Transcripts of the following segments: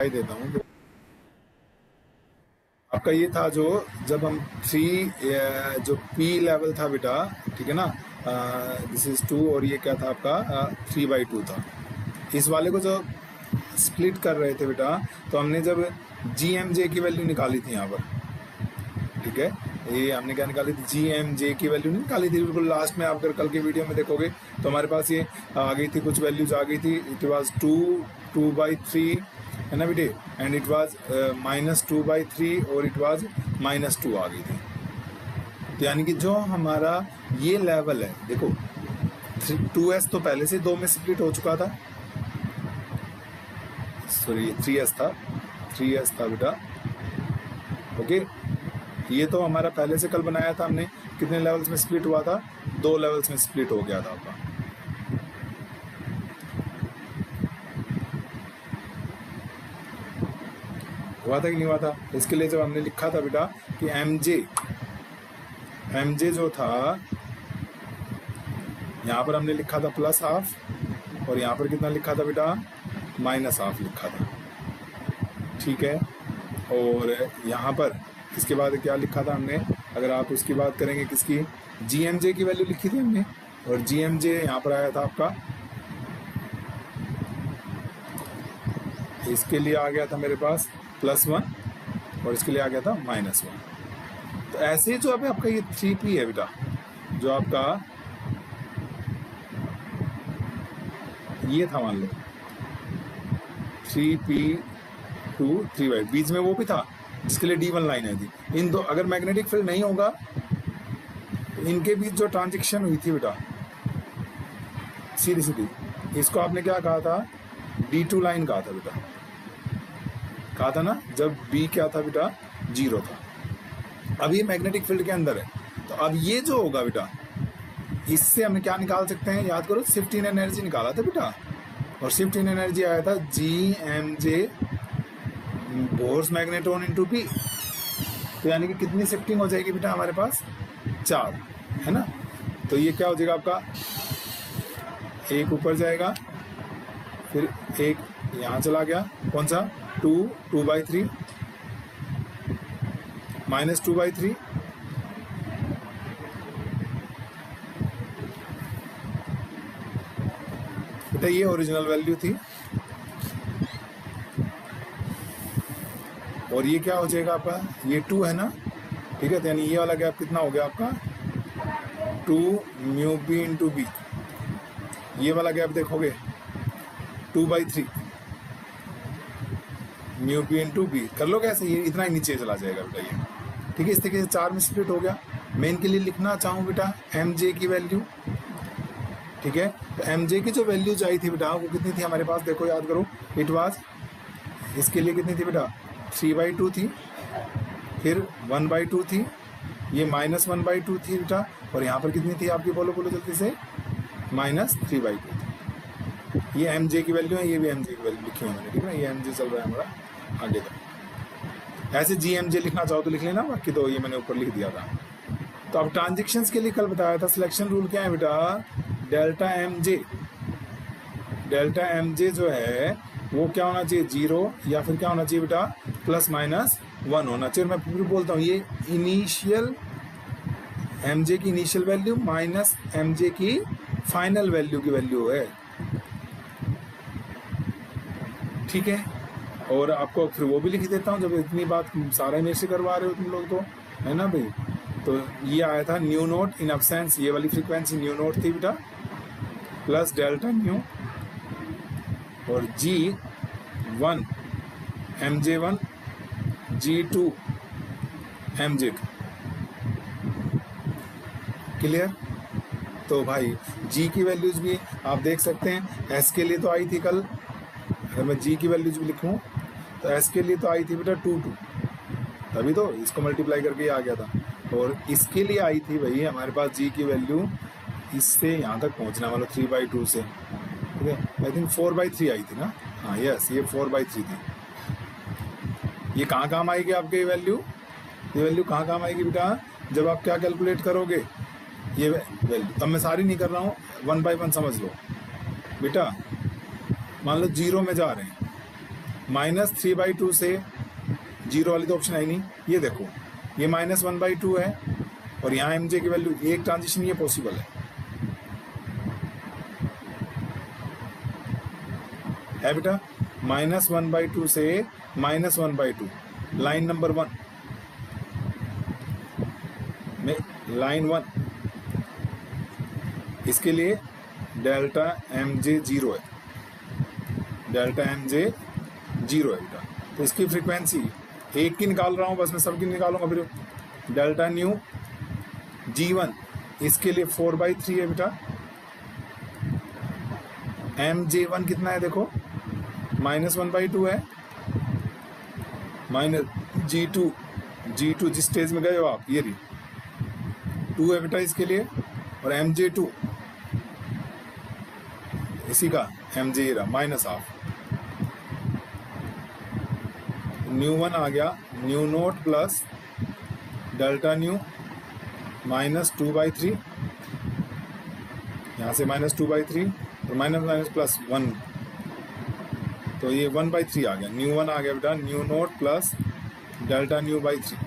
दिखाई देता हूँ। आपका ये था जो जब हम थ्री जो पी लेवल था बेटा, ठीक है ना, दिस इज 2 और ये क्या था आपका 3/2 था। इस वाले को जो स्प्लिट कर रहे थे बेटा, तो हमने जब जी एम जे की वैल्यू निकाली थी यहाँ पर, ठीक है, ये हमने क्या निकाली थी, जी एम जे की वैल्यू नहीं निकाली थी बिल्कुल लास्ट में। आप अगर कल के वीडियो में देखोगे तो हमारे पास ये आ गई थी, कुछ वैल्यूज आ गई थी। इट वॉज 2/3 है ना बेटे, एंड इट वाज -2/3 और इट वाज -2 आ गई थी। तो यानी कि जो हमारा ये लेवल है, देखो 2s तो पहले से 2 में स्प्लिट हो चुका था, सॉरी 3s था बेटा, ओके। ये तो हमारा पहले से कल बनाया था हमने, कितने लेवल्स में स्प्लिट हुआ था, 2 लेवल्स में स्प्लिट हो गया था आपका। हुआ था कि नहीं हुआ था। इसके लिए जब हमने लिखा था बेटा कि एम जे जो था, यहाँ पर हमने लिखा था +½ और यहाँ पर कितना लिखा था बेटा, -½ लिखा था, ठीक है। और यहाँ पर इसके बाद क्या लिखा था हमने, अगर आप उसकी बात करेंगे किसकी, जी एम जे की वैल्यू लिखी थी हमने, और जी एम जे यहाँ पर आया था आपका, इसके लिए आ गया था मेरे पास +1 और इसके लिए आ गया था -1। तो ऐसे जो अब आपका ये 3p है बेटा, जो आपका ये था, मान लो 3p2 3y, बीच में वो भी था जिसके लिए D1 लाइन आई थी। इन दो, अगर मैग्नेटिक फील्ड नहीं होगा तो इनके बीच जो ट्रांजेक्शन हुई थी बेटा, सीधी, इसको आपने क्या कहा था, D2 लाइन कहा था बेटा, कहा था ना, जब B क्या था बेटा, 0 था। अब ये मैग्नेटिक फील्ड के अंदर है, तो अब ये जो होगा बेटा, इससे हम क्या निकाल सकते हैं, याद करो, शिफ्ट इन एनर्जी निकाला था बेटा, और शिफ्ट इन एनर्जी आया था GMJ bourse magneton into P। तो यानी कि कितनी शिफ्टिंग हो जाएगी बेटा हमारे पास, 4, है ना। तो ये क्या हो जाएगा आपका, एक ऊपर जाएगा, फिर एक यहाँ चला गया, कौन सा, 2/3 -2/3, बेटा ये ओरिजिनल वैल्यू थी। और ये क्या हो जाएगा आपका, ये 2 है ना, ठीक है। तो यानी ये वाला गैप कितना हो गया आपका, 2μp × B। ये वाला गैप देखोगे 2/3 μp × B, कर लो कैसे, ये इतना ही नीचे चला जाएगा बेटा ये, ठीक है। इस तरीके से 4 में स्प्लिट हो गया। मैं इनके लिए लिखना चाहूँ बेटा mj की वैल्यू, ठीक है। तो mj की जो वैल्यूज आई थी बेटा, वो कितनी थी हमारे पास, देखो याद करो, इट वाज, इसके लिए कितनी थी बेटा, 3/2 थी, फिर 1/2 थी, ये -1/2 थी बेटा, और यहाँ पर कितनी थी आपकी, बोलो जल्दी से, -3/2 थी। ये mj की वैल्यू है, ये भी mj की वैल्यू लिखी है मैंने, ठीक है। ये mj चल रहा है हमारा आगे तक। ऐसे gmj लिखना चाहो तो लिख लेना, बाकी तो ये मैंने ऊपर लिख दिया था। तो अब ट्रांजेक्शन्स के लिए कल बताया था, सिलेक्शन रूल क्या है बेटा, डेल्टा mj जो है वो क्या होना चाहिए, 0 या फिर क्या होना चाहिए बेटा, +-1 होना चाहिए। मैं फिर बोलता हूँ, ये इनिशियल mj की इनिशियल वैल्यू माइनस mj की फाइनल वैल्यू की वैल्यू है, ठीक है। और आपको फिर वो भी लिख देता हूँ, जब इतनी बात सारा मेरे से करवा रहे हो तुम लोग, तो है ना भाई। तो ये आया था न्यू नोट इन एब्सेंस, ये वाली फ्रीक्वेंसी न्यू नोट थी बेटा, प्लस डेल्टा न्यू, और G1 mj1 G2 mj2, clear. तो भाई G की वैल्यूज भी आप देख सकते हैं, S के लिए तो आई थी कल, अगर मैं G की वैल्यूज भी लिखूं तो S के लिए तो आई थी बेटा 2, तभी तो इसको मल्टीप्लाई करके आ गया था। और इसके लिए आई थी भाई हमारे पास G की वैल्यू, इससे यहाँ तक पहुँचने वाला 3/2 से, ठीक है। आई थिंक 4/3 आई थी ना, हाँ यस, ये 4/3 थी। ये कहाँ काम आएगी आपके ये वैल्यू कहाँ काम आएगी बेटा, जब आप क्या कैलकुलेट करोगे, ये वैल्यू। अब मैं सारी नहीं कर रहा हूँ, 1 by 1 समझ लो बेटा। मान लो 0 में जा रहे हैं, -3/2 से 0 वाली तो ऑप्शन है ही नहीं। ये देखो ये -1/2 है और यहाँ mj की वैल्यू, एक ट्रांजिशन ये पॉसिबल है बेटा। -1/2 से -1/2, लाइन नंबर 1 में, लाइन 1 इसके लिए डेल्टा mj 0 है, डेल्टा mj 0 है बेटा। तो इसकी फ्रीक्वेंसी एक की निकाल रहा हूँ बस, मैं सबकी निकालूंगा फिर। डेल्टा न्यू G1 इसके लिए 4/3 है बेटा। mj1 कितना है देखो, -1/2 है, माइनस G2 जिस स्टेज में गए हो आप, ये रही 2 है बेटा इसके लिए, और mj2 इसी का mj रहा -1/2। न्यू 1 आ गया, new note plus delta nu -2/3, यहाँ से -2/3 और माइनस प्लस 1, तो ये 1/3 आ गया। न्यू 1 आ गया बेटा, new note plus delta nu by 3।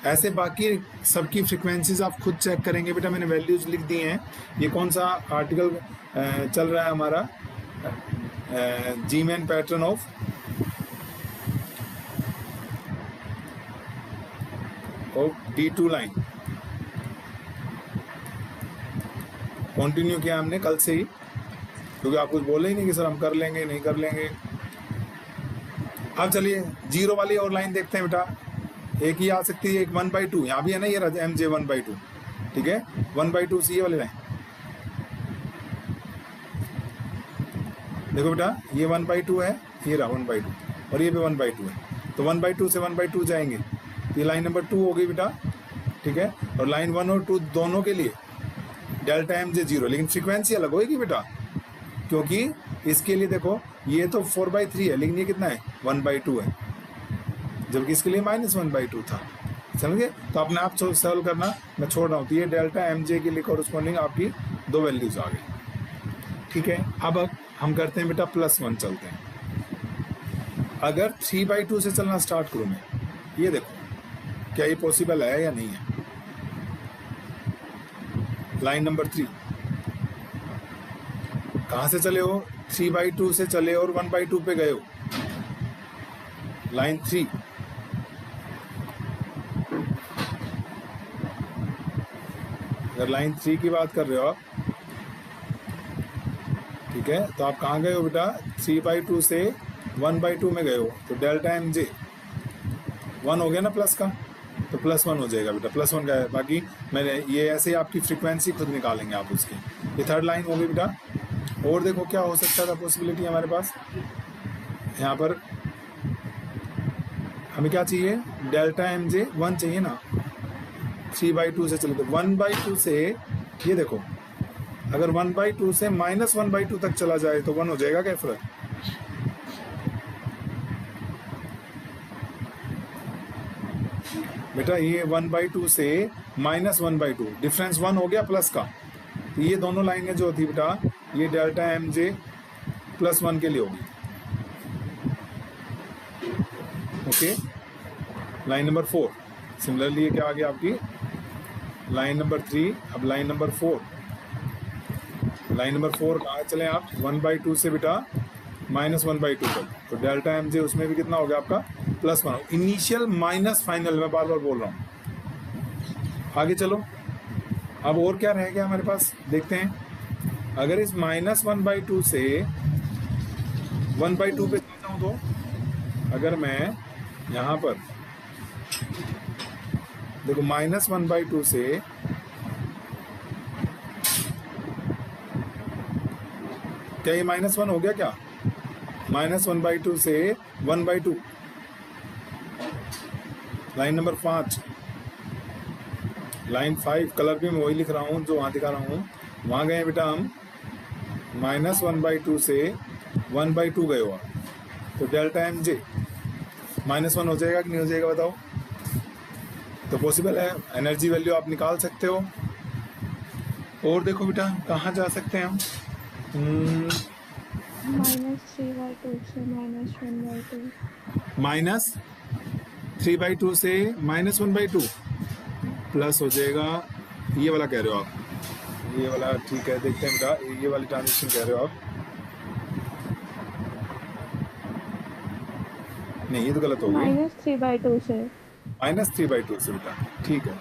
ऐसे बाकी सबकी फ्रिक्वेंसीज आप खुद चेक करेंगे बेटा, मैंने वैल्यूज लिख दी हैं। ये कौन सा आर्टिकल चल रहा है हमारा, G-मैन pattern of D2 line, continue किया हमने कल से ही, क्योंकि आप कुछ बोले ही नहीं कि सर हम कर लेंगे नहीं कर लेंगे। अब चलिए 0 वाली और लाइन देखते हैं बेटा। एक ही आ सकती है, एक 1/2 यहाँ भी है ना, ये रहा mj 1/2, ठीक है। 1/2 सी वाली लाइन देखो बेटा, ये 1/2 है, ये रहा 1/2, और ये भी 1/2 है, तो 1/2 से 1/2 जाएंगे, ये लाइन नंबर 2 हो गई बेटा, ठीक है। और लाइन 1 और 2 दोनों के लिए डेल्टा mj 0, लेकिन फ्रीक्वेंसी अलग होगी बेटा, क्योंकि इसके लिए देखो ये तो 4/3 है, लेकिन ये कितना है 1/2 है, जबकि इसके लिए -1/2 था। समझे? तो अपने आप सॉल्व करना, मैं छोड़ रहा हूँ। तो ये डेल्टा mj के लिए कॉरस्पॉन्डिंग आपकी 2 वैल्यूज आ गई, ठीक है। अब हम करते हैं बेटा +1 चलते हैं। अगर 3/2 से चलना स्टार्ट करूँ मैं, ये देखो क्या ये पॉसिबल है या नहीं है। लाइन नंबर 3 कहाँ से चले हो, 3/2 से चले और 1/2 पे गए हो। लाइन 3 अगर लाइन 3 की बात कर रहे हो आप, ठीक है, तो आप कहाँ गए हो बेटा, 3/2 से 1/2 में गए हो, तो डेल्टा mj 1 हो गया ना प्लस का, तो +1 हो जाएगा बेटा, +1 का है। बाकी मैंने ये ऐसे ही आपकी फ्रीक्वेंसी खुद निकालेंगे आप उसकी। ये थर्ड लाइन होगी बेटा। और देखो क्या हो सकता था पॉसिबिलिटी हमारे पास, यहाँ पर हमें क्या चाहिए, डेल्टा mj 1 चाहिए ना, 3/2 से चले तो 1/2 से, ये देखो अगर 1/2 से -1/2 तक चला जाए तो 1 हो जाएगा क्या फर्क, बेटा। ये 1/2 से -1/2, डिफरेंस 1 हो गया प्लस का, तो ये दोनों लाइनें जो थी बेटा, ये डेल्टा mj +1 के लिए होगी, ओके। लाइन नंबर 4 सिमिलरली ये क्या आ गया आपकी, लाइन नंबर 3। अब लाइन नंबर 4, लाइन नंबर 4 कहाँ चले आप, 1/2 से बेटा -1/2 तक, तो डेल्टा mj उसमें भी कितना हो गया आपका +1, इनिशियल माइनस फाइनल, मैं बार बार बोल रहा हूँ। आगे चलो, अब और क्या रह गया हमारे पास, देखते हैं। अगर इस -1/2 से 1/2 पे चलता हूँ, तो अगर मैं यहाँ पर देखो -1/2 से क्या ये -1 हो गया क्या, -1/2 से 1/2, लाइन नंबर 5, लाइन 5 कलर भी मैं वही लिख रहा हूँ जो वहाँ दिखा रहा हूँ। वहाँ गए बेटा हम -1/2 से 1/2 गए हो, तो डेल्टा mj -1 हो जाएगा कि नहीं हो जाएगा बताओ। तो पॉसिबल है, एनर्जी वैल्यू आप निकाल सकते हो। और देखो बेटा कहाँ जा सकते हैं हम, 3/2 से -1/2। -3/2 से -1/2 प्लस हो जाएगा, ये वाला कह रहे हो आप, ये वाला ठीक है, देखते हैं बेटा, ये वाली ट्रांजिशन कह रहे हो आप, नहीं ये तो गलत हो गई, -3/2 से -3/2 से बेटा, ठीक है।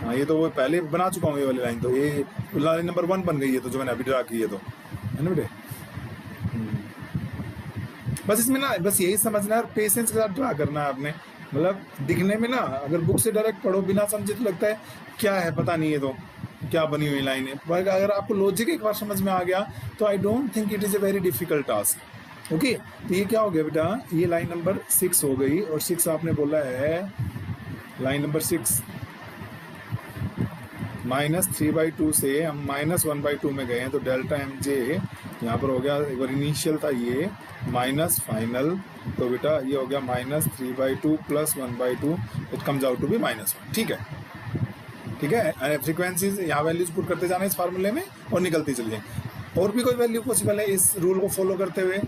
हाँ ये तो वो पहले बना चुका हूँ ये वाली लाइन, तो ये लाइन नंबर 1 बन गई है, तो जो मैंने अभी ड्रा की है, तो है ना बेटे। बस इसमें ना बस यही समझना है, पेशेंस के साथ ड्रा करना है आपने। मतलब दिखने में ना अगर बुक से डायरेक्ट पढ़ो बिना समझे तो लगता है क्या है पता नहीं है, तो क्या बनी हुई लाइन है, पर अगर आपको लॉजिक एक बार समझ में आ गया तो I don't think it is a very difficult task. Okay, तो ये क्या हो गया बेटा, ये लाइन नंबर 6 हो गई, और 6 आपने बोला है लाइन नंबर 6 -3/2 से हम -1/2 में गए हैं, तो डेल्टा एम जे यहाँ पर हो गया, एक बार इनिशियल था ये माइनस फाइनल, तो बेटा ये हो गया -3/2 + 1/2, it comes out to be -1। ठीक है, ठीक है। फ्रीक्वेंसीज यहाँ वैल्यूज पुट करते जाना इस फार्मूले में और निकलती चली जाए। और भी कोई वैल्यू पॉसिबल है इस रूल को फॉलो करते हुए?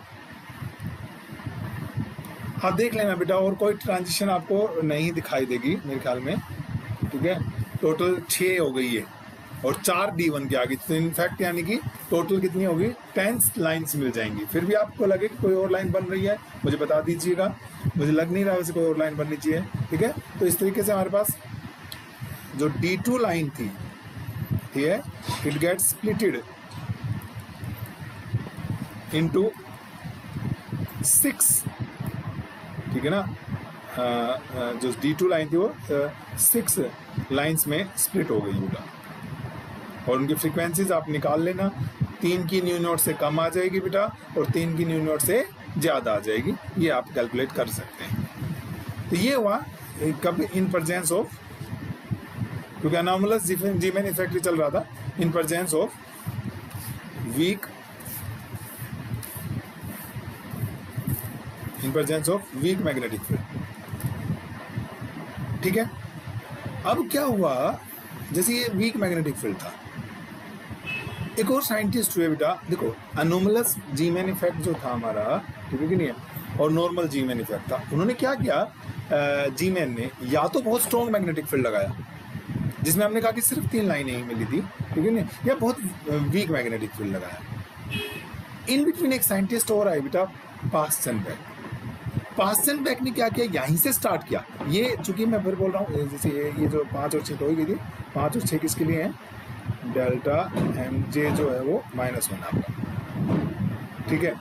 हाँ देख लेना बेटा, और कोई ट्रांजिशन आपको नहीं दिखाई देगी मेरे ख्याल में। ठीक है, टोटल 6 हो गई है और 4 D1 के आगे, तो इनफैक्ट यानी कि टोटल कितनी होगी, 10 लाइन्स मिल जाएंगी। फिर भी आपको लगे कि कोई और लाइन बन रही है मुझे बता दीजिएगा, मुझे लग नहीं रहा वैसे कोई और लाइन बननी चाहिए। ठीक है, तो इस तरीके से हमारे पास जो D2 लाइन थी, ठीक है, इट गेट्स स्प्लिटेड इनटू 6, ठीक है ना। जो D2 लाइन थी वो 6 लाइन्स में स्प्लिट हो गई बेटा, और उनकी फ्रीक्वेंसीज आप निकाल लेना। 3 की न्यू नोट से कम आ जाएगी बेटा, और 3 की न्यू नोट से ज़्यादा आ जाएगी, ये आप कैलकुलेट कर सकते हैं। तो ये हुआ कब, इन प्रेजेंस ऑफ, क्योंकि अनोमलस जीमेन इफेक्ट चल रहा था, in presence of weak, in presence of weak magnetic field. ठीक है, अब क्या हुआ, जैसे ये वीक मैग्नेटिक फील्ड था, एक और साइंटिस्ट हुए बेटा, देखो अनोमलस जीमैन इफेक्ट जो था हमारा, ठीक है कि नहीं है, और नॉर्मल जीमैन इफेक्ट था। उन्होंने क्या किया, जीमैन ने या तो बहुत स्ट्रॉन्ग मैग्नेटिक फील्ड लगाया, जिसमें हमने कहा कि सिर्फ 3 लाइनें ही मिली थी, ठीक है नहीं, या बहुत वीक मैग्नेटिक फील्ड लगाया। इन बिटवीन एक साइंटिस्ट और आए बेटा, पास्टनबेक। पास्टनबेक ने क्या किया, यहीं से स्टार्ट किया। ये चूंकि मैं फिर बोल रहा हूँ, जैसे ये जो 5 और 6 हो गई थी, 5 और 6 किसके लिए हैं, डेल्टा एम जे जो है वो -1 आपका। ठीक है,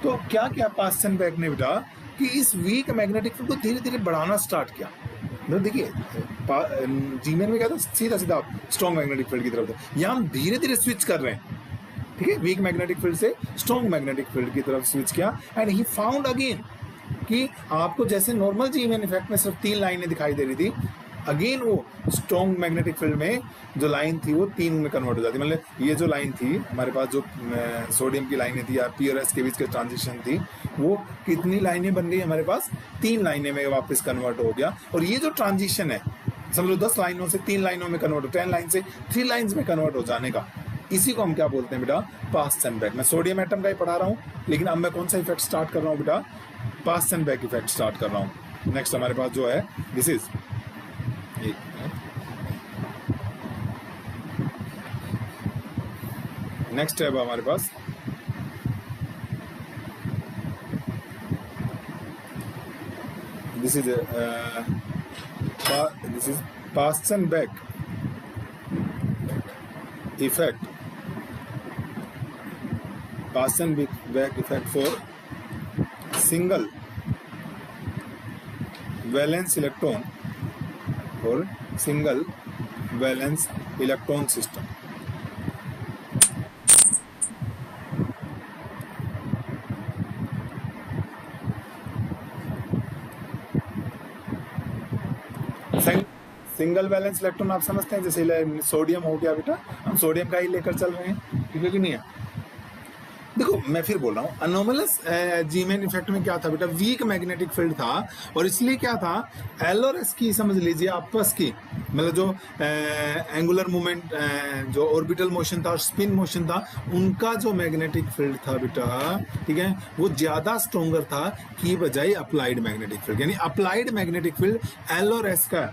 तो क्या किया पास्टनबेक ने बेटा, कि इस वीक मैग्नेटिक फील्ड को धीरे धीरे बढ़ाना स्टार्ट किया। मतलब देखिए जीमेन में क्या था, सीधा सीधा स्ट्रॉन्ग मैग्नेटिक फील्ड की तरफ था, यहाँ हम धीरे धीरे स्विच कर रहे हैं। ठीक है, वीक मैग्नेटिक फील्ड से स्ट्रॉन्ग मैग्नेटिक फील्ड की तरफ स्विच किया, एंड ही फाउंड अगेन कि आपको जैसे नॉर्मल जीमेन इफेक्ट में सिर्फ 3 लाइनें दिखाई दे रही थी, अगेन वो स्ट्रॉन्ग मैग्नेटिक फील्ड में जो लाइन थी वो 3 में कन्वर्ट हो जाती। मतलब ये जो लाइन थी हमारे पास, जो सोडियम की लाइनें थी या पी और एस के बीच के ट्रांजिशन थी, वो कितनी लाइनें बन गई हमारे पास, 3 लाइनें में वापस कन्वर्ट हो गया। और ये जो ट्रांजिशन है, समझ लो 10 लाइनों से 3 लाइनों में कन्वर्ट, 10 लाइन से 3 लाइन्स में कन्वर्ट हो जाने का, इसी को हम क्या बोलते हैं बेटा, पास्टनबेक। मैं सोडियम एटम का ही पढ़ा रहा हूँ, लेकिन अब मैं कौन सा इफेक्ट स्टार्ट कर रहा हूँ बेटा, पास्टनबेक इफेक्ट स्टार्ट कर रहा हूँ। नेक्स्ट हमारे पास जो है, दिस इज नेक्स्ट है हमारे पास this is Paschen Back effect, Paschen Back effect for single valence electron, और single valence electron system. Single valence electron आप समझते हैं, जैसे सोडियम हो गया बेटा, हम सोडियम का ही लेकर चल रहे हैं, ठीक है कि नहीं है। देखो मैं फिर बोल रहा हूँ, अनोमलस जीमेन इफेक्ट में क्या था बेटा, वीक मैग्नेटिक फील्ड था, और इसलिए क्या था, एल और एस की समझ लीजिए आपस की, मतलब जो एंगुलर मूवमेंट, जो ऑर्बिटल मोशन था और स्पिन मोशन था, उनका जो मैग्नेटिक फील्ड था बेटा, ठीक है, वो ज्यादा स्ट्रोंगर था की बजाय अप्लाइड मैग्नेटिक फील्ड। यानी अप्लाइड मैग्नेटिक फील्ड एल और एस का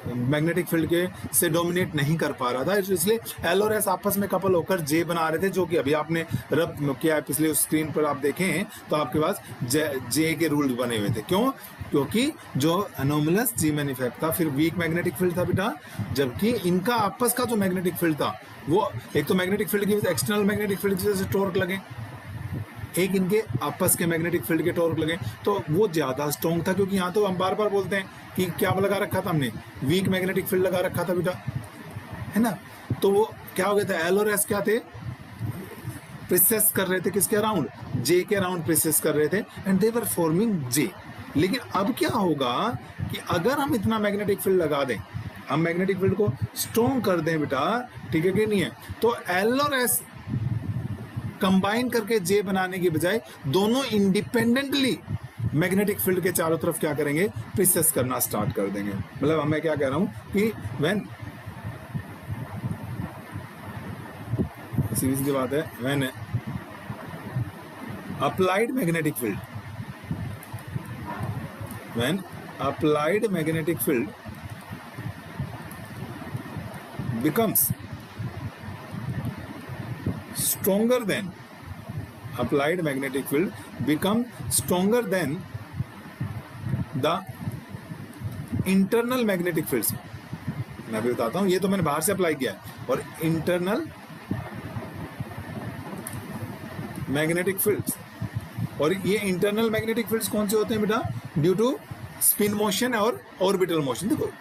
मैग्नेटिक फील्ड के से डोमिनेट नहीं कर पा रहा था, इसलिए एल और एस आपस में कपल होकर जे बना रहे थे, जो कि अभी आपने रब किया है पिछले उस स्क्रीन पर आप देखें तो आपके पास जे के रूल्स बने हुए थे। क्यों? क्योंकि जो अनोमलस जीमैन इफेक्ट था, फिर वीक मैग्नेटिक फील्ड था बेटा, जबकि इनका आपस का जो मैग्नेटिक फील्ड था वो एक तो मैग्नेटिक फील्ड की एक्सटर्नल मैग्नेटिक फील्ड की वजह से टॉर्क लगे, एक इनके आपस के मैग्नेटिक फील्ड के टॉर्क लगे, तो वो ज्यादा स्ट्रॉन्ग था। क्योंकि यहाँ तो हम बार बार बोलते हैं कि क्या लगा रखा था हमने, वीक मैग्नेटिक फील्ड लगा रखा था बेटा, है ना। तो वो क्या हो गया था, एल और एस क्या थे, प्रिसेस कर रहे थे किसके अराउंड, जे के अराउंड प्रिसेस कर रहे थे, एंड दे वर फॉर्मिंग जे। लेकिन अब क्या होगा कि अगर हम इतना मैग्नेटिक फील्ड लगा दें, हम मैग्नेटिक फील्ड को स्ट्रॉन्ग कर दें बेटा, ठीक है कि नहीं है, तो एल और एस कंबाइन करके जे बनाने की बजाय दोनों इंडिपेंडेंटली मैग्नेटिक फील्ड के चारों तरफ क्या करेंगे, प्रिसेस करना स्टार्ट कर देंगे। मतलब मैं क्या कह रहा हूं कि व्हेन, सीरीज की बात है, when applied magnetic field, when applied magnetic field becomes stronger than, applied magnetic field become stronger than the internal magnetic fields। मैं भी बताता हूं, ये तो मैंने बाहर से अप्लाई किया है, और इंटरनल मैग्नेटिक फील्ड्स, और ये इंटरनल मैग्नेटिक फील्ड्स कौन से होते हैं बेटा, ड्यू टू स्पिन मोशन और ऑर्बिटल मोशन। देखो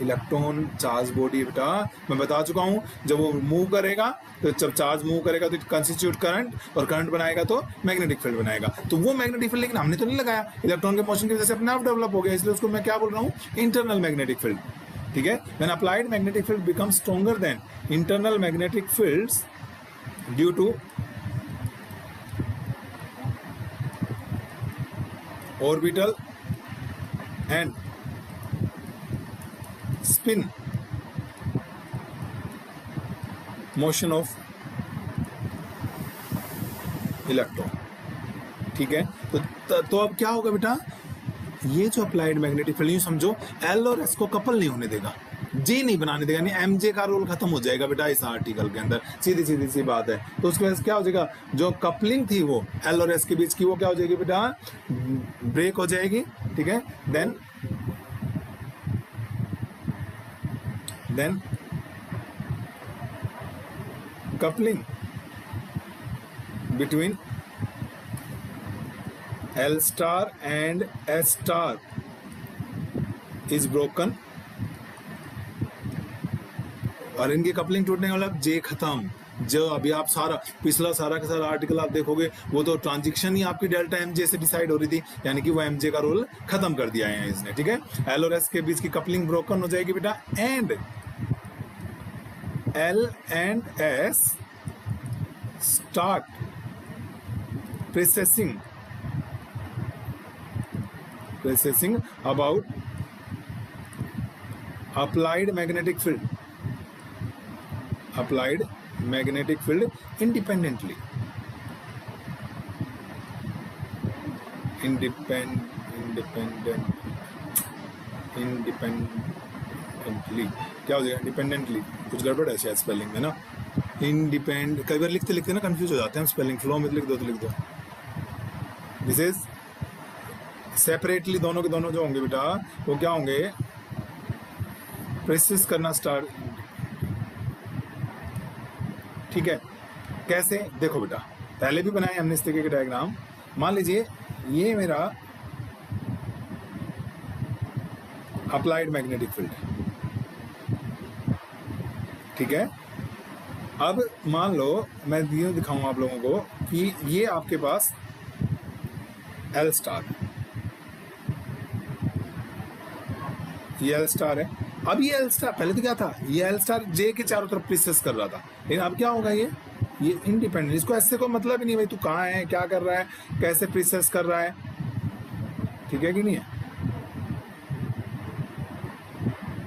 इलेक्ट्रॉन चार्ज बॉडी बेटा मैं बता चुका हूं, जब वो मूव करेगा तो जब चार्ज मूव करेगा तो कंस्टिट्यूट करंट, और करंट बनाएगा तो मैग्नेटिक फील्ड बनाएगा। तो वो मैग्नेटिक फील्ड लेकिन हमने तो नहीं लगाया, इलेक्ट्रॉन के मोशन की वजह से अपने आप डेवलप हो गया, इसलिए उसको मैं क्या बोल रहा हूँ, इंटरनल मैग्नेटिक फील्ड। ठीक है, when applied magnetic field become stronger than internal magnetic fields due to orbital and spin motion of electron. ठीक है, तो अब क्या होगा बेटा, ये जो अप्लाइड मैग्नेटिक फील्ड, यूं समझो एल और एस को कपल नहीं होने देगा, जे नहीं बनाने देगा, यानी एमजे का रोल खत्म हो जाएगा बेटा इस आर्टिकल के अंदर, सीधी सीधी सी बात है। तो उसकी वजह से क्या हो जाएगा, जो कपलिंग थी वो एल और एस के बीच की, वो क्या हो जाएगी बेटा, ब्रेक हो जाएगी। ठीक है, then coupling between L star and S star is broken, और इनकी कपलिंग टूटने का मतलब जे खत्म। जो अभी आप पिछला सारा का सारा आर्टिकल आप देखोगे, वो तो ट्रांजिशन ही आपकी डेल्टा एमजे से डिसाइड हो रही थी, यानी कि वो एमजे का रोल खत्म कर दिया है इसने। ठीक है, एल और एस के बीच की कपलिंग ब्रोकन हो जाएगी बेटा, and L and S start precessing about applied magnetic field independently, क्या हो जाएगा, इंडिपेंडेंटली, कुछ गड़बड़ है शायद स्पेलिंग में ना, कई बार लिखते लिखते ना कंफ्यूज हो जाते हैं, स्पेलिंग फ्लो में लिख दो तो लिख दो। दिस इज सेपरेटली, दोनों के दोनों जो होंगे बेटा वो क्या होंगे, प्रेसिस करना स्टार्ट। ठीक है, कैसे, देखो बेटा पहले भी बनाए हमने इस तरीके के डायग्राम। मान लीजिए ये मेरा अप्लाइड मैग्नेटिक फील्ड, ठीक है। अब मान लो मैं यूं दिखाऊं आप लोगों को कि ये आपके पास एल स्टार, ये एल स्टार है। अब ये एल स्टार, पहले तो क्या था, ये एल स्टार जे के चारों तरफ प्रिसेस कर रहा था, लेकिन अब क्या होगा, ये इंडिपेंडेंट, इसको ऐसे कोई मतलब ही नहीं भाई तू कहाँ है, क्या कर रहा है, कैसे प्रोसेस कर रहा है, ठीक है कि नहीं है,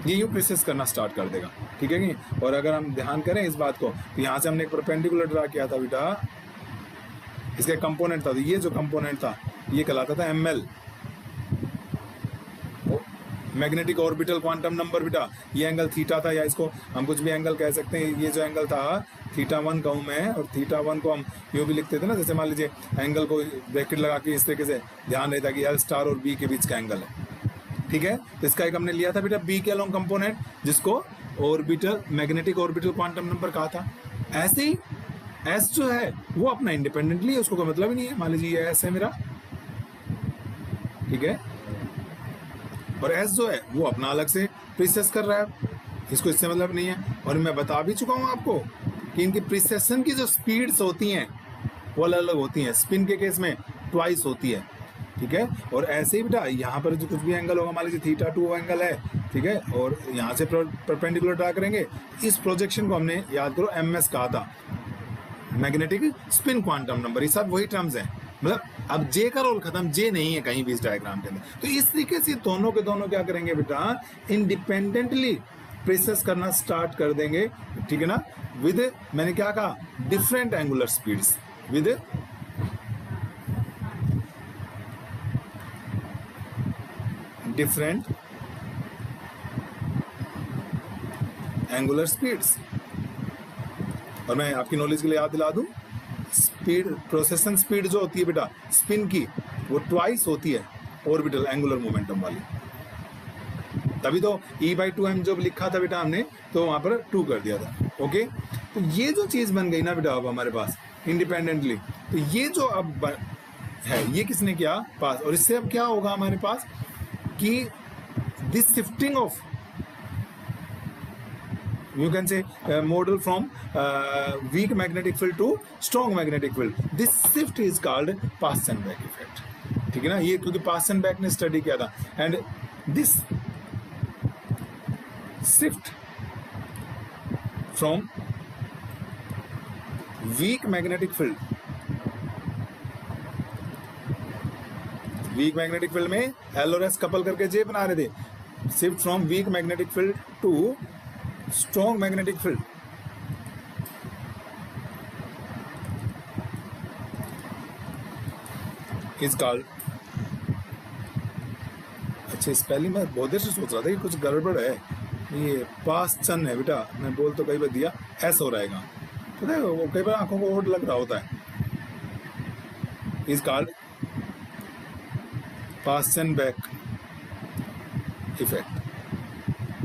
ये यूं प्रोसेस करना स्टार्ट कर देगा, ठीक है कि नहीं। और अगर हम ध्यान करें इस बात को, तो यहाँ से हमने एक परपेंडिकुलर ड्रा किया था बेटा, इसका कंपोनेंट था, तो ये जो कंपोनेंट था ये कहलाता था ML, magnetic orbital quantum number बेटा। ये एंगल थीटा था, या इसको हम कुछ भी एंगल कह सकते हैं। ये जो एंगल था θ1 कहूँ मैं, और θ1 को हम यूँ भी लिखते थे ना, जैसे मान लीजिए एंगल को ब्रैकेट लगा के इस तरीके से ध्यान रहता कि L स्टार और B के बीच का एंगल है, ठीक है। तो इसका एक हमने लिया था बेटा B के अलोंग कंपोनेंट, जिसको orbital magnetic orbital quantum number कहा था। ऐसे ही S जो है वो अपना इंडिपेंडेंटली है, उसको कोई मतलब ही नहीं है। मान लीजिए ये S है मेरा, ठीक है, और S जो है वो अपना अलग से प्रोसेस कर रहा है, इसको इससे मतलब नहीं है। और मैं बता भी चुका हूँ आपको कि इनकी प्रोसेसन की जो स्पीड्स होती हैं वो अलग अलग होती हैं। स्पिन के केस में ट्वाइस होती है, ठीक है। और ऐसे ही बेटा यहाँ पर जो कुछ भी एंगल होगा, मान लीजिए θ2 एंगल है, ठीक है, और यहाँ से परपेंडिकुलर ड्रा करेंगे। इस प्रोजेक्शन को हमने याद करो MS कहा था, मैग्नेटिक स्पिन क्वांटम नंबर। ये सब वही टर्म्स हैं, मतलब अब J का रोल खत्म, J नहीं है कहीं भी इस डायग्राम के अंदर। तो इस तरीके से दोनों के दोनों क्या करेंगे बेटा, इंडिपेंडेंटली प्रोसेस करना स्टार्ट कर देंगे, ठीक है ना, विद, मैंने क्या कहा, different angular speeds, with different angular speeds. और मैं आपकी नॉलेज के लिए याद दिला दूं, स्पीड, प्रोसेसन स्पीड जो होती है बेटा स्पिन की, वो ट्वाइस होती है ऑर्बिटल एंगुलर मोमेंटम वाली। तभी तो E/2m जो लिखा था बेटा हमने, तो वहां पर 2 कर दिया था, ओके। तो ये जो चीज बन गई ना बेटा अब हमारे पास इंडिपेंडेंटली, तो ये जो अब है ये किसने किया पास, और इससे अब क्या होगा हमारे पास कि this shifting of, you can say model from weak magnetic field to strong magnetic field, this shift is called Paschen-Beck effect, ठीक है ना। ये क्योंकि Paschen-Beck ने स्टडी किया था, and this shift from weak magnetic field, weak magnetic field में L और S कपल करके J बना रहे थे, shift from weak magnetic field to strong magnetic field is called, अच्छा स्पेलिंग में बहुत देर से सोच रहा था कि कुछ गड़बड़ है, ये पास्चन है बेटा, मैं बोल तो कई बार दिया S हो रहेगा, पता है वो कई बार आंखों को ओड लग रहा होता है। is called Paschen-Beck effect।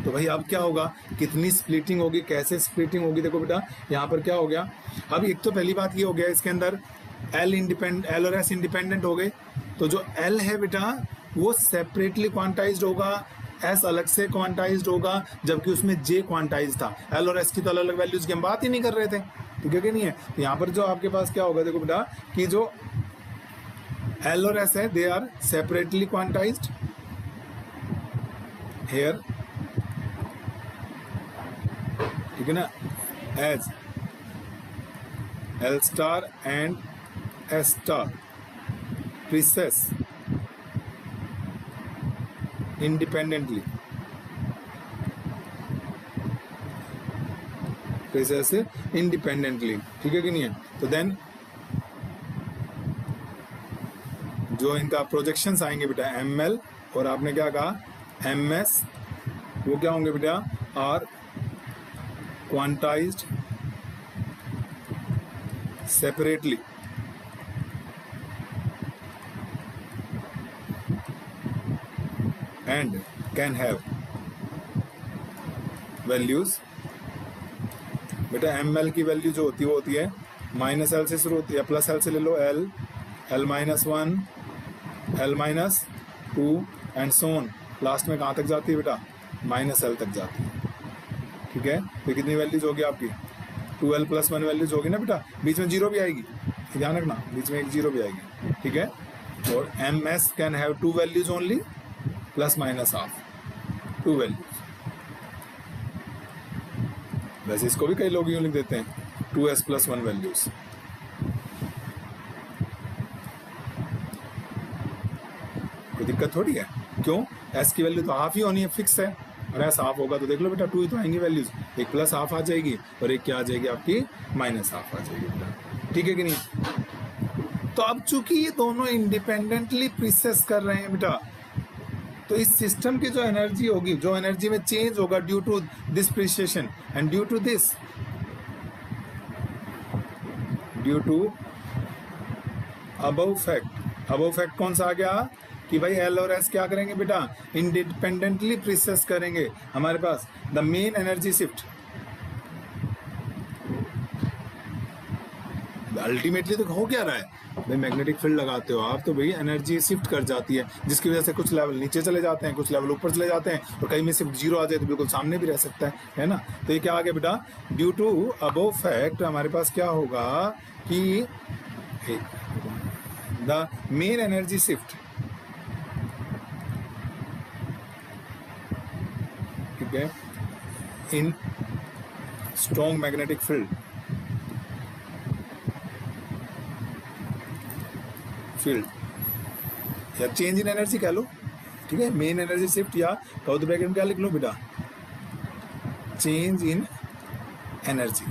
तो भाई अब क्या होगा, कितनी स्प्लिटिंग होगी, कैसे स्प्लिटिंग होगी, देखो बेटा यहाँ पर क्या हो गया। अब एक तो पहली बात ये हो गया, इसके अंदर L और S इंडिपेंडेंट हो गए, तो जो L है बेटा वो सेपरेटली क्वांटाइज्ड होगा, S अलग से क्वांटाइज्ड होगा, जबकि उसमें J क्वांटाइज्ड था। L और S की तो अलग अलग वैल्यूज की हम बात ही नहीं कर रहे थे, ठीक है कि नहीं है। यहाँ पर जो आपके पास क्या होगा, देखो बेटा कि जो L और S है they are separately quantized here, ठीक है ना, as L star and S star process independently, process independently, ठीक है कि नहीं है। तो देन जो इनका प्रोजेक्शंस आएंगे बेटा ML, और आपने क्या कहा MS, वो क्या होंगे बेटा, are quantized separately and can have values, बेटा ML की वैल्यू जो होती है वो होती है -L से शुरू होती है, +L से ले लो L, L-1, L-2 and so on, last में कहाँ तक जाती है बेटा, -L तक जाती है, ठीक है। तो कितनी वैल्यूज होगी आपकी, 2L + 1 वैल्यूज होगी ना बेटा, बीच में 0 भी आएगी, ध्यान रखना, बीच में एक 0 भी आएगी, ठीक है। और MS can have 2 values only, ±½ 2 values. वैसे इसको भी कई लोग यूँ लिख देते हैं 2s प्लस 1 वैल्यूज। कोई दिक्कत थोड़ी है, क्यों? s की वैल्यू तो हाफ ही होनी है, फिक्स है, और s हाफ होगा तो देख लो बेटा 2 ही तो आएंगी वैल्यूज, एक प्लस हाफ आ जाएगी और एक क्या आ जाएगी आपकी माइनस हाफ आ जाएगी बेटा, ठीक है कि नहीं? तो अब चूंकि ये दोनों इंडिपेंडेंटली प्रोसेस कर रहे हैं बेटा, तो इस सिस्टम की जो एनर्जी होगी, जो एनर्जी में चेंज होगा due to this precession and due to this, due to above fact. Above fact कौन सा आ गया कि भाई एल और एस क्या करेंगे बेटा, इंडिपेंडेंटली प्रोसेस करेंगे। हमारे पास the main energy shift, ultimately तो हो क्या रहा है भाई, मैग्नेटिक फील्ड लगाते हो आप तो भाई एनर्जी शिफ्ट कर जाती है, जिसकी वजह से कुछ लेवल नीचे चले जाते हैं, कुछ लेवल ऊपर चले जाते हैं, और कहीं में सिर्फ जीरो आ जाए तो बिल्कुल सामने भी रह सकता है ना। तो ये क्या आ गया बेटा, ड्यू टू अबव फैक्ट हमारे पास क्या होगा कि द मेन एनर्जी शिफ्ट, ठीक है, इन स्ट्रॉन्ग मैग्नेटिक फील्ड या चेंज इन एनर्जी कह लो, ठीक है, मेन एनर्जी शिफ्ट, या कहो तो ब्रैकेट में क्या लिख लो बेटा, change in energy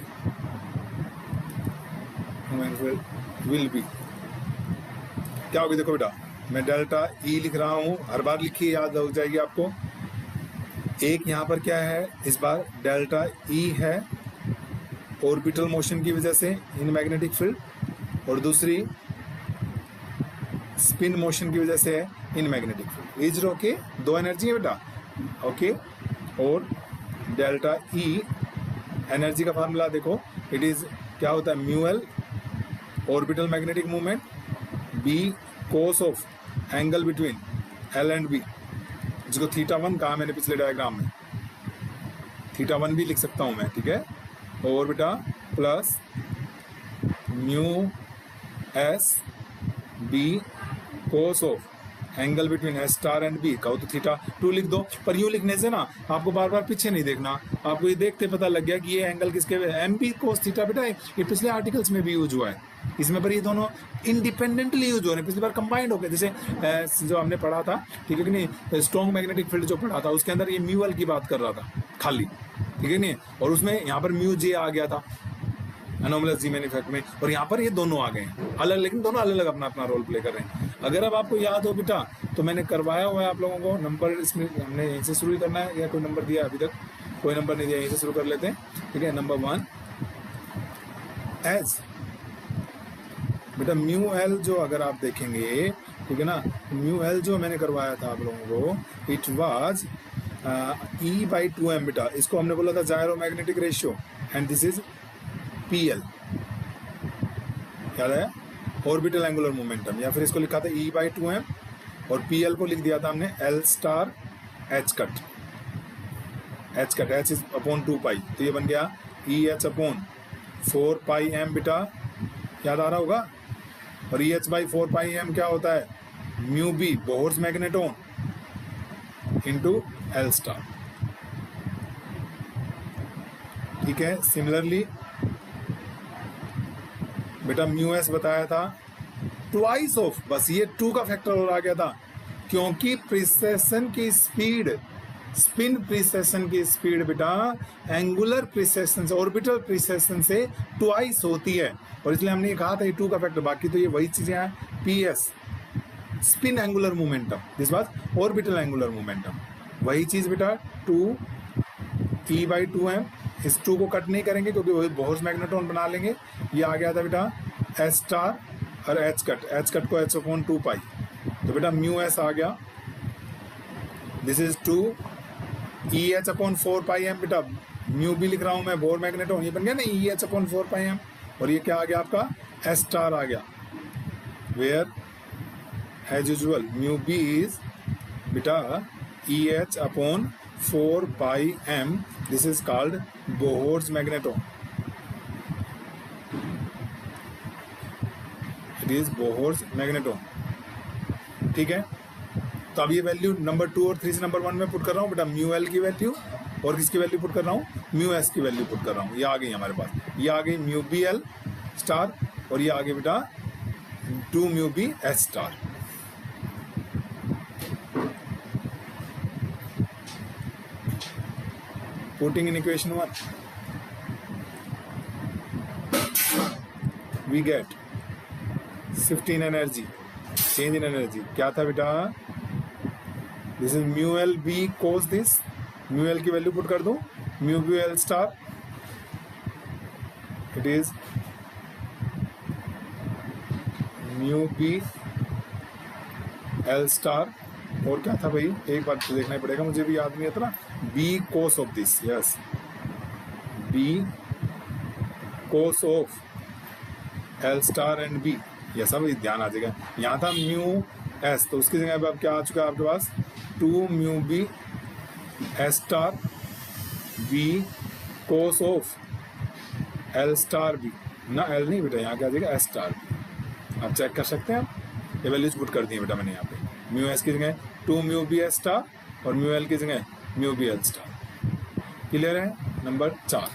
will be क्या होगी। देखो बेटा मैं डेल्टा ई लिख रहा हूं, हर बार लिखिए, याद हो जाएगी आपको। एक यहां पर क्या है, इस बार डेल्टा ई है ऑर्बिटल मोशन की वजह से इन मैग्नेटिक फील्ड, और दूसरी स्पिन मोशन की वजह से है in magnetic field. Is okay, दो एनर्जी है बेटा, ओके। और डेल्टा ई एनर्जी का फार्मूला देखो, इट इज क्या होता है, mu L orbital magnetic movement, B cos of angle between L and B, जिसको थीटा 1 कहा मैंने पिछले डायग्राम में, थीटा 1 भी लिख सकता हूं मैं, ठीक है। और बेटा plus mu S B cos of angle between S star and B, कहो तो थीटा 2 लिख दो। पर यूं लिखने से ना आपको बार बार पीछे नहीं देखना, आपको ये देखते पता लग गया कि ये एंगल किसके, एम बी कोस थीटा बेटा ये पिछले आर्टिकल्स में भी यूज हुआ है, इसमें पर ये दोनों इंडिपेंडेंटली यूज हो रहे हैं, पिछली बार कंबाइंड हो गए। जैसे जो हमने पढ़ा था, ठीक है कि नहीं, स्ट्रॉन्ग मैग्नेटिक फील्ड जो पढ़ा था उसके अंदर ये म्यू एल की बात कर रहा था खाली, ठीक है नहीं, और उसमें यहाँ पर म्यू जे आ गया था एनोमलस जी मैन इफेक्ट में, और यहाँ पर ये दोनों आ गए हैं अलग, लेकिन दोनों अलग अलग अपना अपना रोल प्ले कर रहे हैं। अगर अब आपको याद हो बेटा तो मैंने करवाया हुआ है आप लोगों को नंबर, इसमें हमने यहीं से शुरू करना है, या कोई नंबर दिया अभी तक, कोई नंबर नहीं दिया, यहीं से शुरू कर लेते हैं, ठीक है। नंबर 1 एज बेटा म्यू एल, जो अगर आप देखेंगे, ठीक है ना, म्यू एल जो मैंने करवाया था आप लोगों को, इट वाज E/2m बेटा, इसको हमने बोला था gyromagnetic ratio, and this is PL, याद है, ऑर्बिटल एंगुलर मोमेंटम, या फिर इसको लिखा था E/2m, और PL को लिख दिया था हमने L star H cut, H is upon 2 पाई, तो ये बन गया EH अपॉन 4 पाई m बेटा, याद आ रहा होगा। और EH/4 पाई m क्या होता है, mu B Bohr's magneton into L star, ठीक है। सिमिलरली बेटा म्यू एस बताया था ट्वाइस ऑफ, बस ये 2 का फैक्टर और आ गया था, क्योंकि प्रिसेशन की स्पीड, स्पिन प्रिसेशन की स्पीड बेटा एंगुलर प्रिसेशन से, ऑर्बिटल प्रिसेशन से ट्वाइस होती है, और इसलिए हमने ये कहा था ये 2 का फैक्टर। बाकी तो ये वही चीजें हैं, PS spin angular momentum, this was orbital angular momentum, वही चीज बेटा 2 E/2m, इस 2 को कट नहीं करेंगे क्योंकि वही बोहर्स मैग्नेटोन बना लेंगे। ये आ गया था बेटा S स्टार और H कट को H/2 पाई, तो बेटा म्यू एस आ गया, this is 2 EH/4 pi m बेटा, म्यू भी लिख रहा हूं मैं, बोहर मैग्नेटोन, ये बन गया ना EH/4 पाई m, और ये क्या आ गया आपका S स्टार आ गया, where as usual mu B is beta EH/4 pi m, this is called Bohr's magneton, it is Bohr's magneton, ठीक है। तो अब ये वैल्यू नंबर 2 और 3 से नंबर 1 में पुट कर रहा हूँ बेटा, म्यू एल की वैल्यू और किसकी वैल्यू पुट कर रहा हूँ, म्यू एस की वैल्यू पुट कर रहा हूँ, ये आ गई हमारे पास। ये आ गई म्यू बी एल स्टार और ये आ गई बेटा 2 mu B S star. Putting in equation 1 we get shift in energy, change in energy क्या था बेटा, this is mu L B cos this, mu L की वैल्यू पुट कर दो, mu B L star it is mu B L star और क्या था भाई, एक बार तो देखना ही पड़ेगा, मुझे भी याद नहीं आता ना, B cos of this, yes B cos of L star and B, ये सब ध्यान आ जाएगा। यहाँ था म्यू एस तो उसकी जगह पे अब क्या आ चुका है आपके पास 2 mu B S star B cos of L star B, ना एल नहीं बेटा, यहाँ क्या आ जाएगा एस स्टार बी। आप चेक कर सकते हैं, आप ये वैल्यूज पुट कर दी बेटा मैंने यहाँ पे, म्यू एस की जगह 2 म्यू बी एस स्टार और म्यू एल की जगह mu B L star. Clear है? नंबर 4।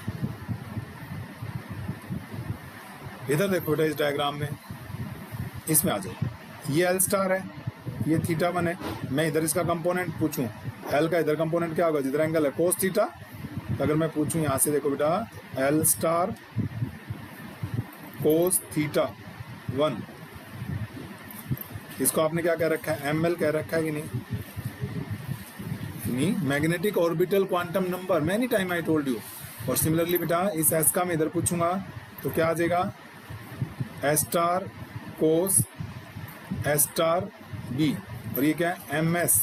इधर देखो बेटा इस डायग्राम में, इसमें आ जाओ, ये एल स्टार है, ये थीटा 1 है, मैं इधर इसका कंपोनेंट पूछूं, एल का इधर कंपोनेंट क्या होगा, जिधर एंगल है कोस थीटा, तो अगर मैं पूछूं यहाँ से देखो बेटा एल स्टार कोस थीटा 1, इसको आपने क्या कह रखा है, एम एल कह रखा है कि नहीं, magnetic orbital quantum number, many time I told you. और सिमिलरली बेटा इस एस का मैं इधर पूछूंगा तो क्या आ जाएगा, एस स्टार कोस एस स्टार बी, और ये क्या है एम एस,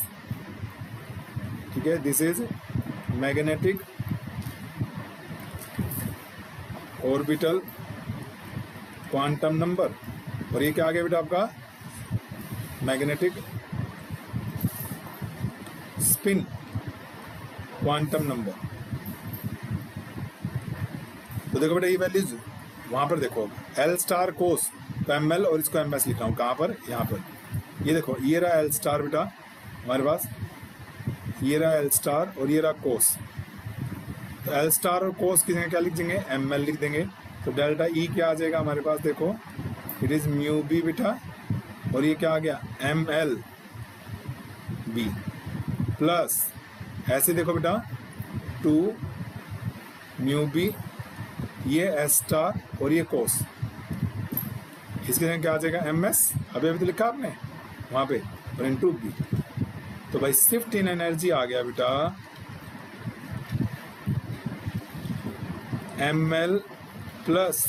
ठीक है, this is magnetic orbital quantum number, और ये क्या आ गया बेटा आपका मैग्नेटिक स्पिन क्वांटम नंबर। तो देखो बेटा ये वैल्यूज वहां पर देखो, एल स्टार कोस तो एम एल और इसको एम एस लिख रहा हूं, कहां पर, यहाँ पर, ये देखो ये रहा एल स्टार बेटा हमारे पास, ये रहा एल स्टार और ये रहा कोस, तो एल स्टार और कोस की जगह क्या लिख देंगे, एम एल लिख देंगे, तो डेल्टा ई क्या आ जाएगा हमारे पास, देखो इट इज म्यू बी बेटा, और ये क्या आ गया एम एल बी प्लस, ऐसे देखो बेटा 2 म्यू बी, ये एस स्टार और ये कोस, इसके जगह क्या आ जाएगा एम एस, अभी तो लिखा आपने वहां पे, और इनटू बी, तो भाई शिफ्ट इन एनर्जी आ गया बेटा M L plus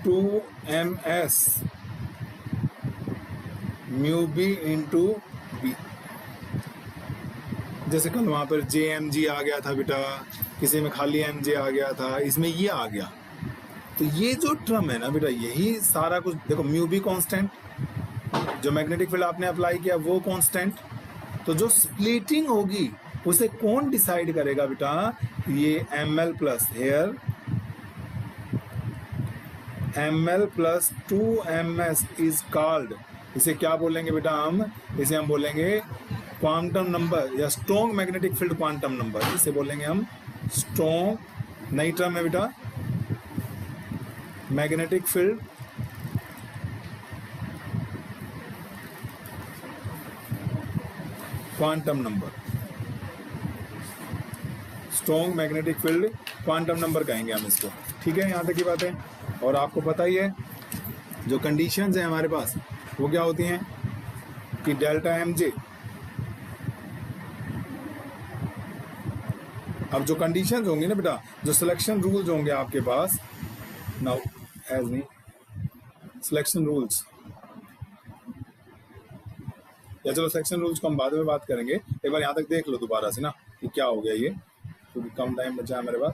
2 M S mu B into B. जैसे कल वहां पर जे एम जी आ गया था बेटा, किसी में खाली एम जे आ गया था, इसमें ये आ गया, तो ये जो टर्म है ना बेटा, यही सारा कुछ देखो, म्यू बी कांस्टेंट, जो मैग्नेटिक फील्ड आपने अप्लाई किया वो कांस्टेंट, तो जो स्प्लिटिंग होगी उसे कौन डिसाइड करेगा बेटा, ये M L plus here M L plus 2 M S is called, इसे क्या बोलेंगे बेटा हम, इसे हम बोलेंगे क्वांटम नंबर या strong magnetic field quantum number, इसे बोलेंगे हम स्ट्रॉन्ग, नई टर्म है बेटा magnetic field quantum number, strong magnetic field quantum number कहेंगे हम इसको, ठीक है, यहाँ तक की बात है। और आपको पता ही है जो कंडीशंस हैं हमारे पास वो क्या होती हैं कि डेल्टा एम जे, अब जो कंडीशंस होंगी ना बेटा, जो सिलेक्शन रूल्स होंगे आपके पास, नाउ एज नहीं सिलेक्शन रूल्स, या चलो सिलेक्शन रूल्स को हम बाद में बात करेंगे, एक बार यहाँ तक देख लो दोबारा से ना कि क्या हो गया ये, क्योंकि कम टाइम बचा है मेरे पास।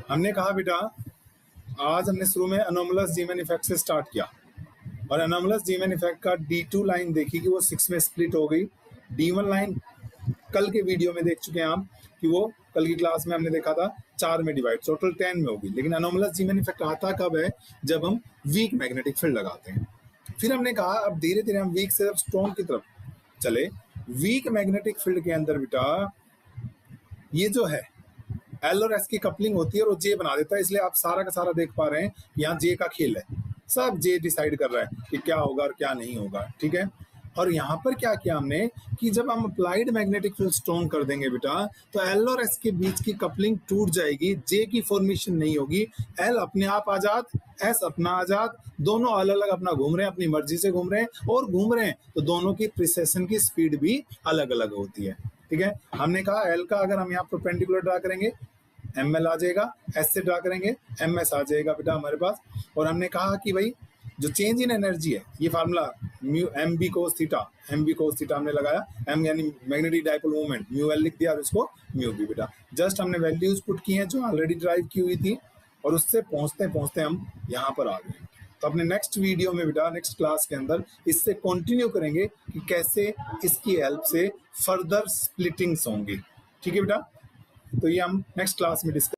हमने कहा बेटा आज हमने शुरू में अनोमलस जीमैन इफेक्ट से स्टार्ट किया, और अनोमलस जीमैन इफेक्ट का D2 लाइन देखी कि वो 6 में स्प्लिट हो गई, D1 लाइन कल के वीडियो में देख चुके हैं आप कि वो कल की क्लास में हमने देखा था 4 में डिवाइड, टोटल 10 में होगी। लेकिन अनोमलस जीमैन इफेक्ट आता कब है, जब हम वीक मैग्नेटिक फील्ड लगाते हैं। फिर हमने कहा अब धीरे धीरे हम वीक से स्ट्रॉन्ग की तरफ चले। वीक मैग्नेटिक फील्ड के अंदर बेटा ये जो है एल और एस की कपलिंग होती है और वो जे बना देता है, इसलिए आप सारा का सारा देख पा रहे हैं यहाँ जे का खेल है, सब जे डिसाइड कर रहा है कि क्या होगा और क्या नहीं होगा, ठीक है। और यहाँ पर क्या किया हमने कि जब हम अप्लाइड मैग्नेटिक फील्ड स्ट्रॉन्ग कर देंगे बेटा, तो एल और एस के बीच की कपलिंग टूट जाएगी, जे की फॉर्मेशन नहीं होगी, एल अपने आप आजाद, एस अपना आजाद, दोनों अलग अलग अपना घूम रहे हैं, अपनी मर्जी से घूम रहे हैं, और घूम रहे हैं तो दोनों की प्रिसेशन की स्पीड भी अलग अलग होती है, ठीक है। हमने कहा एल का अगर हम यहाँ परपेंडिकुलर ड्रा करेंगे एम एल आ जाएगा, एस से ड्रा करेंगे एम एस आ जाएगा बेटा हमारे पास। और हमने कहा कि भाई जो चेंज इन एनर्जी है, ये formula mu M B cos theta, M B cos theta हमने लगाया, एम यानी magnetic dipole moment, mu L लिख दिया और इसको म्यू बी बेटा। जस्ट हमने वैल्यूज पुट की हैं जो ऑलरेडी ड्राइव की हुई थी, और उससे पहुंचते पहुंचते हम यहाँ पर आ गए। तो अपने नेक्स्ट वीडियो में बेटा, नेक्स्ट क्लास के अंदर इससे कंटिन्यू करेंगे कि कैसे इसकी हेल्प से फर्दर स्प्लिटिंग्स होंगी, ठीक है बेटा। तो ये हम नेक्स्ट क्लास में डिस्कस